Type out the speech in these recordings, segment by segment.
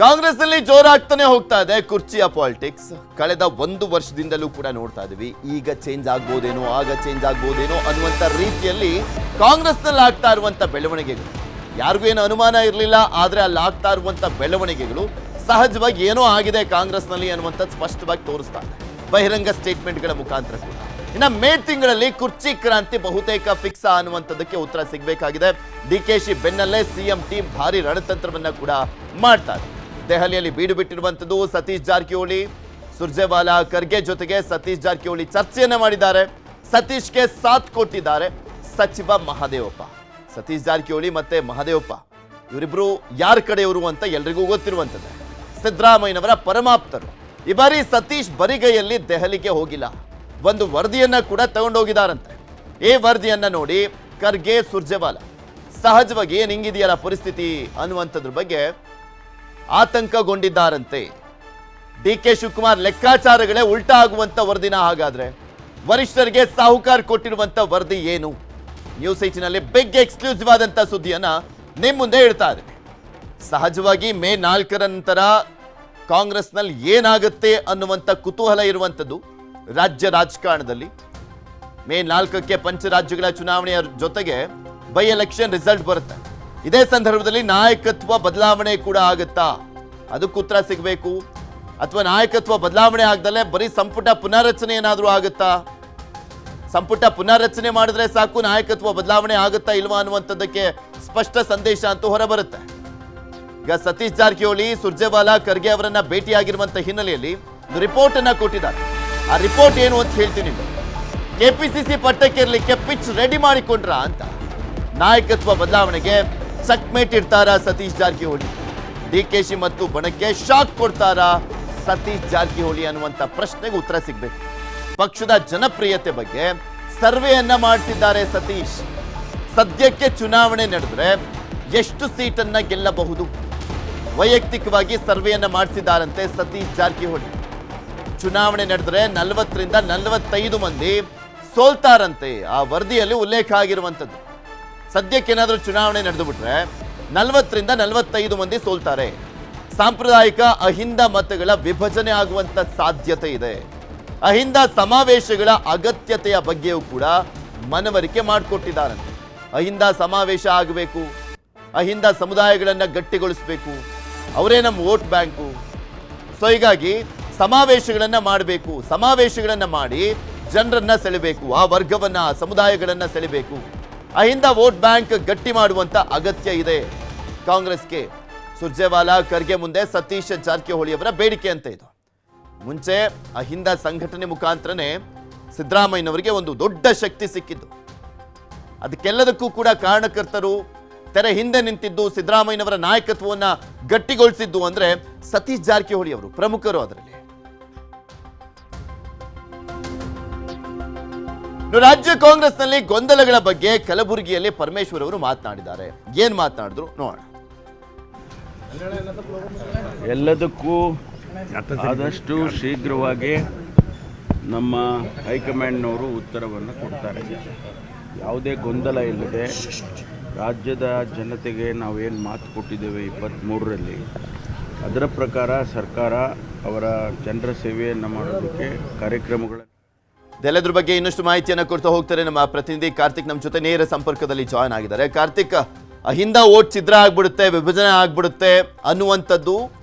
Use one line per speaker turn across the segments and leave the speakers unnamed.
ಕಾಂಗ್ರೆಸ್ನಲ್ಲಿ ಜೋರಾಗ್ತಾನೆ ಹೋಗ್ತಾ ಇದೆ ಕುರ್ಚಿಯ ಪಾಲಿಟಿಕ್ಸ್. ಕಳೆದ 1 ವರ್ಷದಿಂದಲೂ ಕೂಡ ನೋಡ್ತಾ ಇದೀವಿ. ಈಗ ಚೇಂಜ್ ಆಗ್ಬೋದೇನೋ, ಆಗ ಚೇಂಜ್ ಆಗ್ಬೋದೇನೋ ಅನ್ನುವಂಥ ರೀತಿಯಲ್ಲಿ ಕಾಂಗ್ರೆಸ್ನಲ್ಲಿ ಆಗ್ತಾ ಇರುವಂತ ಬೆಳವಣಿಗೆಗಳು ಯಾರಿಗೂ ಏನು ಅನುಮಾನ ಇರಲಿಲ್ಲ. ಆದ್ರೆ ಅಲ್ಲಿ ಆಗ್ತಾ ಇರುವಂತ ಬೆಳವಣಿಗೆಗಳು ಸಹಜವಾಗಿ ಏನೋ ಆಗಿದೆ ಕಾಂಗ್ರೆಸ್ನಲ್ಲಿ ಅನ್ನುವಂಥದ್ದು ಸ್ಪಷ್ಟವಾಗಿ ತೋರಿಸ್ತಾ ಇದೆ ಬಹಿರಂಗ ಸ್ಟೇಟ್ಮೆಂಟ್ಗಳ ಮುಖಾಂತರ ಕೂಡ. ಇನ್ನು ಮೇ ತಿಂಗಳಲ್ಲಿ ಕುರ್ಚಿ ಕ್ರಾಂತಿ ಬಹುತೇಕ ಫಿಕ್ಸ್ ಅನ್ನುವಂಥದ್ದಕ್ಕೆ ಉತ್ತರ ಸಿಗಬೇಕಾಗಿದೆ. ಡಿಕೆಶಿ ಬೆನ್ನಲ್ಲೇ ಸಿಎಂ ಟೀಮ್ ಭಾರಿ ರಣತಂತ್ರವನ್ನ ಕೂಡ ಮಾಡ್ತಾರೆ. ದೆಹಲಿಯಲ್ಲಿ ಬೀಡು ಬಿಟ್ಟಿರುವಂಥದ್ದು ಸತೀಶ್ ಜಾರಕಿಹೊಳಿ, ಸುರ್ಜೇವಾಲಾ, ಖರ್ಗೆ ಜೊತೆಗೆ ಸತೀಶ್ ಜಾರಕಿಹೊಳಿ ಚರ್ಚೆಯನ್ನ ಮಾಡಿದ್ದಾರೆ. ಸತೀಶ್ಗೆ ಸಾಥ್ ಕೊಟ್ಟಿದ್ದಾರೆ ಸಚಿವ ಮಹದೇವಪ್ಪ. ಸತೀಶ್ ಜಾರಕಿಹೊಳಿ ಮತ್ತೆ ಮಹದೇವಪ್ಪ ಇವರಿಬ್ರು ಯಾರ ಕಡೆಯವರು ಅಂತ ಎಲ್ರಿಗೂ ಗೊತ್ತಿರುವಂಥದ್ದೇ. ಸಿದ್ದರಾಮಯ್ಯನವರ ಪರಮಾಪ್ತರು. ಈ ಬಾರಿ ಸತೀಶ್ ಬರಿಗೈಯಲ್ಲಿ ದೆಹಲಿಗೆ ಹೋಗಿಲ್ಲ, ಒಂದು ವರದಿಯನ್ನ ಕೂಡ ತಗೊಂಡೋಗಿದಾರಂತೆ. ಈ ವರದಿಯನ್ನ ನೋಡಿ ಖರ್ಗೆ, ಸುರ್ಜೇವಾಲಾ ಸಹಜವಾಗಿ ಏನ್ ಹಿಂಗಿದೆಯಲ್ಲ ಪರಿಸ್ಥಿತಿ ಅನ್ನುವಂಥದ್ರ ಬಗ್ಗೆ ಆತಂಕಗೊಂಡಿದ್ದಾರಂತೆ. ಡಿಕೆ ಶಿವಕುಮಾರ್ ಲೆಕ್ಕಾಚಾರಗಳೇ ಉಲ್ಟಾ ಆಗುವಂತ ವರದಿನ ಹಾಗಾದ್ರೆ ವರಿಷ್ಠರಿಗೆ ಸಾಹುಕಾರ್ ಕೊಟ್ಟಿರುವಂತ ವರದಿ ಏನು? ನ್ಯೂಸ್ 8ನಲ್ಲಿ ಬಿಗ್ ಎಕ್ಸ್ಕ್ಲೂಸಿವ್ ಆದಂತ ಸುದ್ದಿಯನ್ನ ನಿಮ್ಮ ಮುಂದೆ ಇಡ್ತಾ ಇದ್ದೀವಿ. ಸಹಜವಾಗಿ ಮೇ 4ರ ನಂತರ ಕಾಂಗ್ರೆಸ್ನಲ್ಲಿ ಏನಾಗುತ್ತೆ ಅನ್ನುವಂಥ ಕುತೂಹಲ ಇರುವಂಥದ್ದು ರಾಜ್ಯ ರಾಜಕಾರಣದಲ್ಲಿ. ಮೇ 4ಕ್ಕೆ ಪಂಚರಾಜ್ಯಗಳ ಚುನಾವಣೆಯ ಜೊತೆಗೆ ಬೈ ಎಲೆಕ್ಷನ್ ರಿಸಲ್ಟ್ ಬರುತ್ತೆ. ಇದೇ ಸಂದರ್ಭದಲ್ಲಿ ನಾಯಕತ್ವ ಬದಲಾವಣೆ ಕೂಡ ಆಗುತ್ತಾ, ಅದಕ್ಕೆ ಉತ್ತರ ಸಿಗಬೇಕು. ಅಥವಾ ನಾಯಕತ್ವ ಬದಲಾವಣೆ ಆಗದಲ್ಲೇ ಬರೀ ಸಂಪುಟ ಪುನರ್ರಚನೆ ಏನಾದರೂ ಆಗುತ್ತಾ? ಸಂಪುಟ ಪುನರ್ರಚನೆ ಮಾಡಿದ್ರೆ ಸಾಕು, ನಾಯಕತ್ವ ಬದಲಾವಣೆ ಆಗುತ್ತಾ ಇಲ್ವಾ ಅನ್ನುವಂಥದ್ದಕ್ಕೆ ಸ್ಪಷ್ಟ ಸಂದೇಶ ಅಂತೂ ಹೊರಬರುತ್ತೆ. ಈಗ ಸತೀಶ್ ಜಾರಕಿಹೊಳಿ, ಸುರ್ಜೇವಾಲಾ, ಖರ್ಗೆ ಅವರನ್ನ ಭೇಟಿಯಾಗಿರುವಂತ ಹಿನ್ನೆಲೆಯಲ್ಲಿ ರಿಪೋರ್ಟ್ ಅನ್ನ ಕೊಟ್ಟಿದ್ದಾರೆ. ಆ ರಿಪೋರ್ಟ್ ಏನು ಅಂತ ಹೇಳ್ತೀನಿ. ಕೆಪಿಸಿಸಿ ಪಟ್ಟಕ್ಕೇರ್ಲಿಕ್ಕೆ ಪಿಚ್ ರೆಡಿ ಮಾಡಿಕೊಂಡ್ರ ಅಂತ. ನಾಯಕತ್ವ ಬದಲಾವಣೆಗೆ ಚಕ್ಮೇಟ್ ಇಡ್ತಾರಾ ಸತೀಶ್ ಜಾರಕಿಹೊಳಿ? ಡಿಕೆಶಿ ಮತ್ತು ಬಣಕ್ಕೆ ಶಾಕ್ ಕೊಡ್ತಾರಾ ಸತೀಶ್ ಜಾರಕಿಹೊಳಿ ಅನ್ನುವಂಥ ಪ್ರಶ್ನೆಗೆ ಉತ್ತರ ಸಿಗಬೇಕು. ಪಕ್ಷದ ಜನಪ್ರಿಯತೆ ಬಗ್ಗೆ ಸರ್ವೆಯನ್ನ ಮಾಡ್ತಿದ್ದಾರೆ ಸತೀಶ್. ಸದ್ಯಕ್ಕೆ ಚುನಾವಣೆ ನಡೆದ್ರೆ ಎಷ್ಟು ಸೀಟನ್ನ ಗೆಲ್ಲಬಹುದು ವೈಯಕ್ತಿಕವಾಗಿ ಸರ್ವೆಯನ್ನ ಮಾಡಿಸಿದ್ದಾರಂತೆ ಸತೀಶ್ ಜಾರಕಿಹೊಳಿ. ಚುನಾವಣೆ ನಡೆದ್ರೆ 40ರಿಂದ 45 ಮಂದಿ ಸೋಲ್ತಾರಂತೆ. ಆ ವರದಿಯಲ್ಲಿ ಉಲ್ಲೇಖ ಆಗಿರುವಂಥದ್ದು. ಸದ್ಯಕ್ಕೇನಾದ್ರೂ ಚುನಾವಣೆ ನಡೆದು ಬಿಟ್ರೆ 40ರಿಂದ 45 ಮಂದಿ ಸೋಲ್ತಾರೆ. ಸಾಂಪ್ರದಾಯಿಕ ಅಹಿಂದ ಮತಗಳ ವಿಭಜನೆ ಆಗುವಂತ ಸಾಧ್ಯತೆ ಇದೆ. ಅಹಿಂದ ಸಮಾವೇಶಗಳ ಅಗತ್ಯತೆಯ ಬಗ್ಗೆಯೂ ಕೂಡ ಮನವರಿಕೆ ಮಾಡಿಕೊಟ್ಟಿದ್ದಾರಂತೆ. ಅಹಿಂದ ಸಮಾವೇಶ ಆಗಬೇಕು, ಅಹಿಂದ ಸಮುದಾಯಗಳನ್ನು ಗಟ್ಟಿಗೊಳಿಸಬೇಕು, ಅವರೇ ನಮ್ಮ ವೋಟ್ ಬ್ಯಾಂಕು. ಸೊ ಹೀಗಾಗಿ ಸಮಾವೇಶಗಳನ್ನ ಮಾಡಬೇಕು, ಸಮಾವೇಶಗಳನ್ನ ಮಾಡಿ ಜನರನ್ನ ಸೆಳೆಬೇಕು, ಆ ವರ್ಗವನ್ನ, ಸಮುದಾಯಗಳನ್ನ ಸೆಳೆಬೇಕು. ಅಹಿಂದ ವೋಟ್ ಬ್ಯಾಂಕ್ ಗಟ್ಟಿ ಮಾಡುವಂತ ಅಗತ್ಯ ಇದೆ ಕಾಂಗ್ರೆಸ್ಗೆ. ಸುರ್ಜೇವಾಲಾ, ಖರ್ಗೆ ಮುಂದೆ ಸತೀಶ್ ಜಾರಕಿಹೊಳಿ ಅವರ ಬೇಡಿಕೆ ಅಂತ ಇದು. ಮುಂಚೆ ಅಹಿಂದ ಸಂಘಟನೆ ಮುಖಾಂತರನೇ ಸಿದ್ದರಾಮಯ್ಯನವರಿಗೆ ಒಂದು ದೊಡ್ಡ ಶಕ್ತಿ ಸಿಕ್ಕಿದ್ದು. ಅದಕ್ಕೆಲ್ಲದಕ್ಕೂ ಕೂಡ ಕಾರಣಕರ್ತರು, ತೆರೆ ಹಿಂದೆ ನಿಂತಿದ್ದು, ಸಿದ್ದರಾಮಯ್ಯನವರ ನಾಯಕತ್ವವನ್ನು ಗಟ್ಟಿಗೊಳಿಸಿದ್ದು ಅಂದ್ರೆ ಸತೀಶ್ ಜಾರಕಿಹೊಳಿ ಅವರು ಪ್ರಮುಖರು. ಅದರಲ್ಲಿ ರಾಜ್ಯ ಕಾಂಗ್ರೆಸ್ನಲ್ಲಿ ಗೊಂದಲಗಳ ಬಗ್ಗೆ ಕಲಬುರಗಿಯಲ್ಲಿ ಪರಮೇಶ್ವರ್ ಅವರು ಮಾತನಾಡಿದ್ದಾರೆ. ಏನ್ ಮಾತನಾಡಿದ್ರು ನೋಡೋಣ.
ಎಲ್ಲದಕ್ಕೂ ಆದಷ್ಟು ಶೀಘ್ರವಾಗಿ ನಮ್ಮ ಹೈಕಮಾಂಡ್ನವರು ಉತ್ತರವನ್ನು ಕೊಡ್ತಾರೆ. ಯಾವುದೇ ಗೊಂದಲ ಇಲ್ಲದೆ ರಾಜ್ಯದ ಜನತೆಗೆ ನಾವೇನು ಮಾತು ಕೊಟ್ಟಿದ್ದೇವೆ 23ರಲ್ಲಿ, ಅದರ ಪ್ರಕಾರ ಸರ್ಕಾರ ಅವರ ಜನರ ಸೇವೆಯನ್ನು ಮಾಡೋದಕ್ಕೆ ಕಾರ್ಯಕ್ರಮಗಳನ್ನು.
ಇದೆಲ್ಲದ್ರ ಬಗ್ಗೆ ಇನ್ನಷ್ಟು ಮಾಹಿತಿಯನ್ನು ಕೊಡ್ತಾ ಹೋಗ್ತಾರೆ ನಮ್ಮ ಪ್ರತಿನಿಧಿ ಕಾರ್ತಿಕ್. ನಮ್ಮ ಜೊತೆ ನೇರ ಸಂಪರ್ಕದಲ್ಲಿ ಜಾಯ್ನ್ ಆಗಿದ್ದಾರೆ. ಕಾರ್ತಿಕ್, ಅಹಿಂದ ಓಟ್ ಛಿದ್ರ ಆಗ್ಬಿಡುತ್ತೆ, ವಿಭಜನೆ ಆಗ್ಬಿಡುತ್ತೆ ಅನ್ನುವಂಥದ್ದು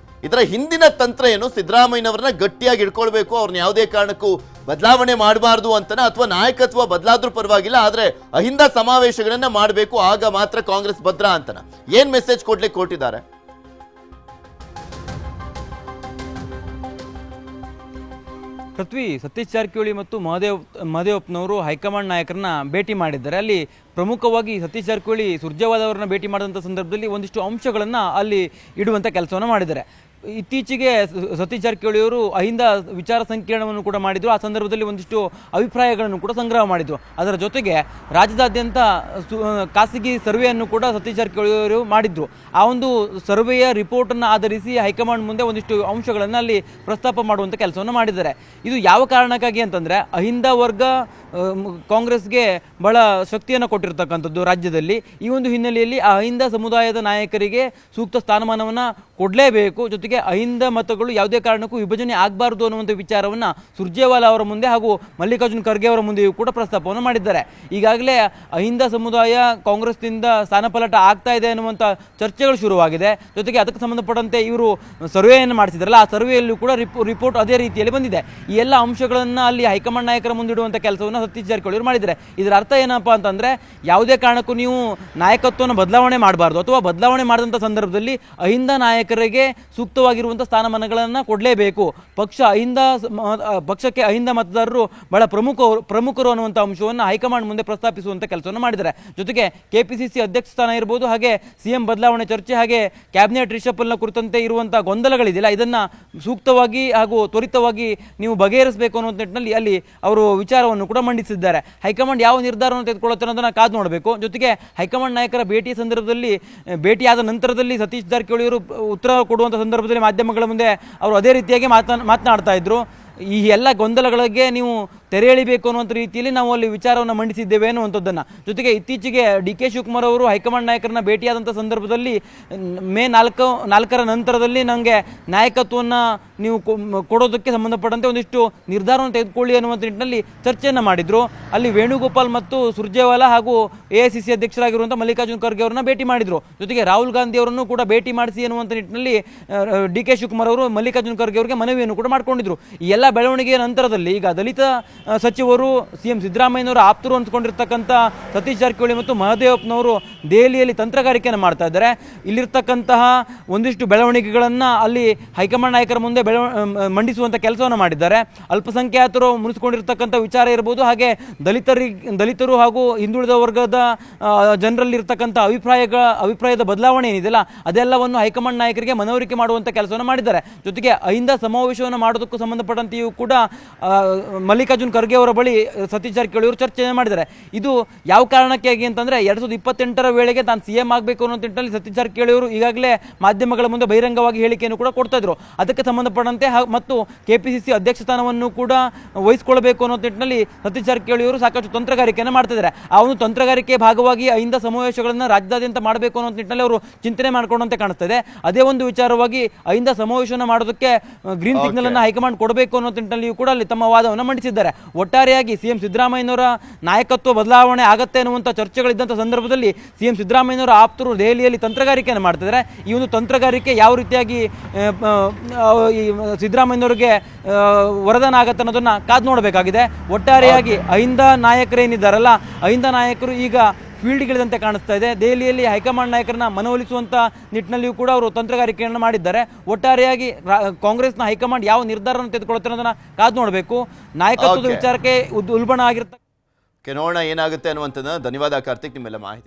ಇದರ ಹಿಂದಿನ ತಂತ್ರ ಏನು? ಸಿದ್ದರಾಮಯ್ಯನವ್ರನ್ನ ಗಟ್ಟಿಯಾಗಿ ಇಟ್ಕೊಳ್ಬೇಕು, ಅವ್ರನ್ನ ಯಾವುದೇ ಕಾರಣಕ್ಕೂ ಬದಲಾವಣೆ ಮಾಡಬಾರ್ದು ಅಂತನ, ಅಥವಾ ನಾಯಕತ್ವ ಬದಲಾದ್ರೂ ಪರವಾಗಿಲ್ಲ ಆದ್ರೆ ಅಹಿಂದ ಸಮಾವೇಶಗಳನ್ನ ಮಾಡಬೇಕು, ಆಗ ಮಾತ್ರ ಕಾಂಗ್ರೆಸ್ ಭದ್ರ ಅಂತನ? ಏನ್ ಮೆಸೇಜ್ ಕೊಡ್ಲಿಕ್ಕೆ ಕೊಟ್ಟಿದ್ದಾರೆ?
ಪೃಥ್ವಿ, ಸತೀಶ್ ಜಾರಕಿಹೊಳಿ ಮತ್ತು ಮಹದೇವಪ್ಪನವರು ಹೈಕಮಾಂಡ್ ನಾಯಕರನ್ನ ಭೇಟಿ ಮಾಡಿದ್ದಾರೆ. ಅಲ್ಲಿ ಪ್ರಮುಖವಾಗಿ ಸತೀಶ್ ಜಾರಕಿಹೊಳಿ ಸುರ್ಜೇವಾಲಾ ಅವರನ್ನ ಭೇಟಿ ಮಾಡಿದಂಥ ಸಂದರ್ಭದಲ್ಲಿ ಒಂದಿಷ್ಟು ಅಂಶಗಳನ್ನು ಅಲ್ಲಿ ಇಡುವಂಥ ಕೆಲಸವನ್ನು ಮಾಡಿದ್ದಾರೆ. ಇತ್ತೀಚೆಗೆ ಸತೀಶ್ ಜಾರಕಿಹೊಳಿ ಅವರು ಅಹಿಂದ ವಿಚಾರ ಸಂಕಿರಣವನ್ನು ಕೂಡ ಮಾಡಿದರು. ಆ ಸಂದರ್ಭದಲ್ಲಿ ಒಂದಿಷ್ಟು ಅಭಿಪ್ರಾಯಗಳನ್ನು ಕೂಡ ಸಂಗ್ರಹ ಮಾಡಿದರು. ಅದರ ಜೊತೆಗೆ ರಾಜ್ಯದಾದ್ಯಂತ ಖಾಸಗಿ ಸರ್ವೆಯನ್ನು ಕೂಡ ಸತೀಶ್ ಜಾರಕಿಹೊಳಿ ಅವರು ಮಾಡಿದ್ರು. ಆ ಒಂದು ಸರ್ವೆಯ ರಿಪೋರ್ಟನ್ನು ಆಧರಿಸಿ ಹೈಕಮಾಂಡ್ ಮುಂದೆ ಒಂದಿಷ್ಟು ಅಂಶಗಳನ್ನು ಅಲ್ಲಿ ಪ್ರಸ್ತಾಪ ಮಾಡುವಂಥ ಕೆಲಸವನ್ನು ಮಾಡಿದ್ದಾರೆ. ಇದು ಯಾವ ಕಾರಣಕ್ಕಾಗಿ ಅಂತಂದರೆ, ಅಹಿಂದ ವರ್ಗ ಕಾಂಗ್ರೆಸ್ಗೆ ಬಹಳ ಶಕ್ತಿಯನ್ನು ಕೊಟ್ಟಿರ್ತಕ್ಕಂಥದ್ದು ರಾಜ್ಯದಲ್ಲಿ. ಈ ಒಂದು ಹಿನ್ನೆಲೆಯಲ್ಲಿ ಆ ಅಹಿಂದ ಸಮುದಾಯದ ನಾಯಕರಿಗೆ ಸೂಕ್ತ ಸ್ಥಾನಮಾನವನ್ನು ಕೊಡಲೇಬೇಕು. ಜೊತೆಗೆ ಜೊತೆಗೆ ಅಹಿಂದ ಮತಗಳು ಯಾವುದೇ ಕಾರಣಕ್ಕೂ ವಿಭಜನೆ ಆಗಬಾರದು ಅನ್ನುವಂಥ ವಿಚಾರವನ್ನು ಸುರ್ಜೇವಾಲಾ ಅವರ ಮುಂದೆ ಹಾಗೂ ಮಲ್ಲಿಕಾರ್ಜುನ್ ಖರ್ಗೆ ಅವರ ಮುಂದೆಯೂ ಕೂಡ ಪ್ರಸ್ತಾಪವನ್ನು ಮಾಡಿದ್ದಾರೆ. ಈಗಾಗಲೇ ಅಹಿಂದ ಸಮುದಾಯ ಕಾಂಗ್ರೆಸ್ನಿಂದ ಸ್ಥಾನಪಲಟ ಆಗ್ತಾ ಇದೆ ಅನ್ನುವಂಥ ಚರ್ಚೆಗಳು ಶುರುವಾಗಿದೆ. ಜೊತೆಗೆ ಅದಕ್ಕೆ ಸಂಬಂಧಪಟ್ಟಂತೆ ಇವರು ಸರ್ವೆಯನ್ನು ಮಾಡಿಸಿದ್ರಲ್ಲ, ಆ ಸರ್ವೆಯಲ್ಲೂ ಕೂಡ ರಿಪೋರ್ಟ್ ಅದೇ ರೀತಿಯಲ್ಲಿ ಬಂದಿದೆ. ಈ ಎಲ್ಲ ಅಂಶಗಳನ್ನು ಅಲ್ಲಿ ಹೈಕಮಾಂಡ್ ನಾಯಕರ ಮುಂದಿಡುವಂಥ ಕೆಲಸವನ್ನು ಸತೀಶ್ ಜಾರಕಿಹೊಳಿ ಅವರು ಮಾಡಿದ್ದಾರೆ. ಇದರ ಅರ್ಥ ಏನಪ್ಪಾ ಅಂತಂದರೆ, ಯಾವುದೇ ಕಾರಣಕ್ಕೂ ನೀವು ನಾಯಕತ್ವವನ್ನು ಬದಲಾವಣೆ ಮಾಡಬಾರ್ದು, ಅಥವಾ ಬದಲಾವಣೆ ಮಾಡಿದಂಥ ಸಂದರ್ಭದಲ್ಲಿ ಅಹಿಂದ ನಾಯಕರಿಗೆ ಸೂಕ್ತವಾಗಿರುವಂಥ ಸ್ಥಾನಮಾನಗಳನ್ನು ಕೊಡಲೇಬೇಕು. ಪಕ್ಷಕ್ಕೆ ಅಹಿಂದ ಮತದಾರರು ಬಹಳ ಪ್ರಮುಖರು ಅನ್ನುವಂಥ ಅಂಶವನ್ನು ಹೈಕಮಾಂಡ್ ಮುಂದೆ ಪ್ರಸ್ತಾಪಿಸುವಂಥ ಕೆಲಸವನ್ನು ಮಾಡಿದ್ದಾರೆ. ಜೊತೆಗೆ ಕೆಪಿಸಿಸಿ ಅಧ್ಯಕ್ಷ ಸ್ಥಾನ ಇರ್ಬೋದು, ಹಾಗೆ ಸಿಎಂ ಬದಲಾವಣೆ ಚರ್ಚೆ, ಹಾಗೆ ಕ್ಯಾಬಿನೆಟ್ ರಿಷಫಲ್ನ ಕುರಿತಂತೆ ಇರುವಂಥ ಗೊಂದಲಗಳಿದೆಯಲ್ಲ, ಇದನ್ನು ಸೂಕ್ತವಾಗಿ ಹಾಗೂ ತ್ವರಿತವಾಗಿ ನೀವು ಬಗೆಹರಿಸಬೇಕು ಅನ್ನೋ ನಿಟ್ಟಿನಲ್ಲಿ ಅಲ್ಲಿ ಅವರು ವಿಚಾರವನ್ನು ಕೂಡ ಮಂಡಿಸಿದ್ದಾರೆ. ಹೈಕಮಾಂಡ್ ಯಾವ ನಿರ್ಧಾರವನ್ನು ತೆಗೆದುಕೊಳ್ಳುತ್ತೆ ಅನ್ನೋದನ್ನು ಕಾದು ನೋಡಬೇಕು. ಜೊತೆಗೆ ಹೈಕಮಾಂಡ್ ನಾಯಕರ ಭೇಟಿಯ ಸಂದರ್ಭದಲ್ಲಿ, ಭೇಟಿಯಾದ ನಂತರದಲ್ಲಿ ಸತೀಶ್ ಜಾರಕಿಹೊಳಿ ಅವರು ಉತ್ತರ ಕೊಡುವಂಥ ಸಂದರ್ಭದಲ್ಲಿ ಮಾಧ್ಯಮಗಳ ಮುಂದೆ ಅವರು ಅದೇ ರೀತಿಯಾಗಿ ಮಾತನಾಡ್ತಾ ಇದ್ರು. ಈ ಎಲ್ಲ ಗೊಂದಲಗಳಿಗೆ ನೀವು ತೆರೆ ಎಳಿಬೇಕು ಅನ್ನುವಂಥ ರೀತಿಯಲ್ಲಿ ನಾವು ಅಲ್ಲಿ ವಿಚಾರವನ್ನು ಮಂಡಿಸಿದ್ದೇವೆ ಅನ್ನುವಂಥದ್ದನ್ನು. ಜೊತೆಗೆ ಇತ್ತೀಚೆಗೆ ಡಿ.ಕೆ. ಶಿವಕುಮಾರ್ ಅವರು ಹೈಕಮಾಂಡ್ ನಾಯಕರನ್ನ ಭೇಟಿಯಾದಂಥ ಸಂದರ್ಭದಲ್ಲಿ ಮೇ 4ರ ನಂತರದಲ್ಲಿ ನನಗೆ ನಾಯಕತ್ವವನ್ನು ನೀವು ಕೊಡೋದಕ್ಕೆ ಸಂಬಂಧಪಟ್ಟಂತೆ ಒಂದಿಷ್ಟು ನಿರ್ಧಾರವನ್ನು ತೆಗೆದುಕೊಳ್ಳಿ ಅನ್ನುವಂಥ ನಿಟ್ಟಿನಲ್ಲಿ ಚರ್ಚೆಯನ್ನು ಮಾಡಿದರು. ಅಲ್ಲಿ ವೇಣುಗೋಪಾಲ್ ಮತ್ತು ಸುರ್ಜೇವಾಲಾ ಹಾಗೂ AICC ಅಧ್ಯಕ್ಷರಾಗಿರುವಂಥ ಮಲ್ಲಿಕಾರ್ಜುನ್ ಖರ್ಗೆ ಅವರನ್ನ ಭೇಟಿ ಮಾಡಿದರು. ಜೊತೆಗೆ ರಾಹುಲ್ ಗಾಂಧಿ ಅವರನ್ನು ಕೂಡ ಭೇಟಿ ಮಾಡಿಸಿ ಅನ್ನುವಂಥ ನಿಟ್ಟಿನಲ್ಲಿ ಡಿ.ಕೆ. ಶಿವಕುಮಾರ್ ಅವರು ಮಲ್ಲಿಕಾರ್ಜುನ್ ಖರ್ಗೆ ಅವರಿಗೆ ಮನವಿಯನ್ನು ಕೂಡ ಮಾಡಿಕೊಂಡಿದ್ರು. ಈ ಎಲ್ಲ ಬೆಳವಣಿಗೆಯ ನಂತರದಲ್ಲಿ ಈಗ ದಲಿತ ಸಚಿವರು ಸಿಎಂ ಸಿದ್ದರಾಮಯ್ಯನವರು ಆಪ್ತರು ಅಂದ್ಕೊಂಡಿರ್ತಕ್ಕಂಥ ಸತೀಶ್ ಜಾರಕಿಹೊಳಿ ಮತ್ತು ಮಹದೇವಪ್ಪನವರು ದೆಹಲಿಯಲ್ಲಿ ತಂತ್ರಗಾರಿಕೆಯನ್ನು ಮಾಡ್ತಾ ಇದ್ದಾರೆ. ಇಲ್ಲಿರ್ತಕ್ಕಂತಹ ಒಂದಿಷ್ಟು ಬೆಳವಣಿಗೆಗಳನ್ನು ಅಲ್ಲಿ ಹೈಕಮಾಂಡ್ ನಾಯಕರ ಮುಂದೆ ಮಂಡಿಸುವಂಥ ಕೆಲಸವನ್ನು ಮಾಡಿದ್ದಾರೆ. ಅಲ್ಪಸಂಖ್ಯಾತರು ಮುನಿಸಿಕೊಂಡಿರ್ತಕ್ಕಂಥ ವಿಚಾರ ಇರ್ಬೋದು, ಹಾಗೆ ದಲಿತರು ಹಾಗೂ ಹಿಂದುಳಿದ ವರ್ಗದ ಜನರಲ್ಲಿರ್ತಕ್ಕಂಥ ಅಭಿಪ್ರಾಯದ ಬದಲಾವಣೆ ಏನಿದೆಯಲ್ಲ, ಅದೆಲ್ಲವನ್ನು ಹೈಕಮಾಂಡ್ ನಾಯಕರಿಗೆ ಮನವರಿಕೆ ಮಾಡುವಂಥ ಕೆಲಸವನ್ನು ಮಾಡಿದ್ದಾರೆ. ಜೊತೆಗೆ ಅಹಿಂದ ಸಮಾವೇಶವನ್ನು ಮಾಡೋದಕ್ಕೂ ಸಂಬಂಧಪಟ್ಟಂತೆಯೂ ಕೂಡ ಮಲ್ಲಿಕಾರ್ಜುನ್ ಖರ್ಗೆ ಅವರ ಬಳಿ ಸತೀಶ್ ಜಾರಕಿಹೊಳಿ ಅವರು ಚರ್ಚೆ ಮಾಡಿದ್ದಾರೆ. ಇದು ಯಾವ ಕಾರಣಕ್ಕಾಗಿ ಅಂತಂದರೆ, 2028ರ ವೇಳೆಗೆ ತಾನು CM ಆಗಬೇಕು ಅನ್ನೋ ನಿಟ್ಟಿನಲ್ಲಿ ಸತೀಶ್ ಜಾರಕಿಹೊಳಿ ಅವರು ಈಗಾಗಲೇ ಮಾಧ್ಯಮಗಳ ಮುಂದೆ ಬಹಿರಂಗವಾಗಿ ಹೇಳಿಕೆಯನ್ನು ಕೂಡ ಕೊಡ್ತಾ ಇದ್ರು. ಅದಕ್ಕೆ ಸಂಬಂಧಪಟ್ಟಂತೆ ಮತ್ತು KPCC ಅಧ್ಯಕ್ಷ ಸ್ಥಾನವನ್ನು ಕೂಡ ವಹಿಸಿಕೊಳ್ಳಬೇಕು ಅನ್ನೋ ನಿಟ್ಟಿನಲ್ಲಿ ಸತೀಶ್ ಜಾರಕಿಹೊಳಿ ಅವರು ಸಾಕಷ್ಟು ತಂತ್ರಗಾರಿಕೆಯನ್ನು ಮಾಡ್ತಿದ್ದಾರೆ. ಆ ಒಂದು ತಂತ್ರಗಾರಿಕೆ ಭಾಗವಾಗಿ ಅಹಿಂದ ಸಮಾವೇಶಗಳನ್ನು ರಾಜ್ಯಾದ್ಯಂತ ಮಾಡಬೇಕು ಅನ್ನೋ ನಿಟ್ಟಿನಲ್ಲಿ ಅವರು ಚಿಂತನೆ ಮಾಡಿಕೊಂಡಂತೆ ಕಾಣಿಸ್ತಾ ಇದೆ. ಅದೇ ಒಂದು ವಿಚಾರವಾಗಿ ಅಹಿಂದ ಸಮಾವೇಶವನ್ನು ಮಾಡೋದಕ್ಕೆ ಗ್ರೀನ್ ಸಿಗ್ನಲ್ ಅನ್ನು ಹೈಕಮಾಂಡ್ ಕೊಡಬೇಕು ಅನ್ನೋ ನಿಟ್ಟಿನಲ್ಲಿಯೂ ಕೂಡ ಅಲ್ಲಿ ತಮ್ಮ ವಾದವನ್ನು ಮಂಡಿಸಿದ್ದಾರೆ. ಒಟ್ಟಾರೆಯಾಗಿ ಸಿಎಂ ಸಿದ್ದರಾಮಯ್ಯನವರ ನಾಯಕತ್ವ ಬದಲಾವಣೆ ಆಗತ್ತೆ ಅನ್ನುವಂಥ ಚರ್ಚೆಗಳಿದ್ದಂಥ ಸಂದರ್ಭದಲ್ಲಿ ಸಿಎಂ ಸಿದ್ದರಾಮಯ್ಯನವರ ಆಪ್ತರು ದೆಹಲಿಯಲ್ಲಿ ತಂತ್ರಗಾರಿಕೆಯನ್ನು ಮಾಡ್ತಿದ್ದಾರೆ. ಈ ಒಂದು ತಂತ್ರಗಾರಿಕೆ ಯಾವ ರೀತಿಯಾಗಿ ಈ ಸಿದ್ದರಾಮಯ್ಯನವರಿಗೆ ವರದಾನ ಆಗತ್ತೆ ಅನ್ನೋದನ್ನ ಕಾದು ನೋಡಬೇಕಾಗಿದೆ. ಒಟ್ಟಾರೆಯಾಗಿ ಅಹಿಂದ ನಾಯಕರೇನಿದ್ದಾರಲ್ಲ, ಅಹಿಂದ ನಾಯಕರು ಈಗ ಫೀಲ್ಡ್ಗಿಳಿದಂತೆ ಕಾಣಿಸ್ತಾ ಇದೆ. ದೆಹಲಿಯಲ್ಲಿ ಹೈಕಮಾಂಡ್ ನಾಯಕರನ್ನ ಮನವೊಲಿಸುವಂಥ ನಿಟ್ಟಿನಲ್ಲಿಯೂ ಕೂಡ ಅವರು ತಂತ್ರಗಾರಿಕೆಯನ್ನು ಮಾಡಿದ್ದಾರೆ. ಒಟ್ಟಾರೆಯಾಗಿ ಕಾಂಗ್ರೆಸ್ನ ಹೈಕಮಾಂಡ್ ಯಾವ ನಿರ್ಧಾರವನ್ನು ತೆಗೆದುಕೊಳ್ಳುತ್ತೆ ಅನ್ನೋದನ್ನ ಕಾದು ನೋಡಬೇಕು. ನಾಯಕತ್ವದ ವಿಚಾರಕ್ಕೆ ಉಲ್ಬಣ ಆಗಿರ್ತಕ್ಕ
ನೋಡೋಣ ಏನಾಗುತ್ತೆ ಅನ್ನುವಂಥದ್ದು. ಧನ್ಯವಾದ ಕಾರ್ತಿಕ್, ನಿಮ್ಮೆಲ್ಲ ಮಾಹಿತಿ.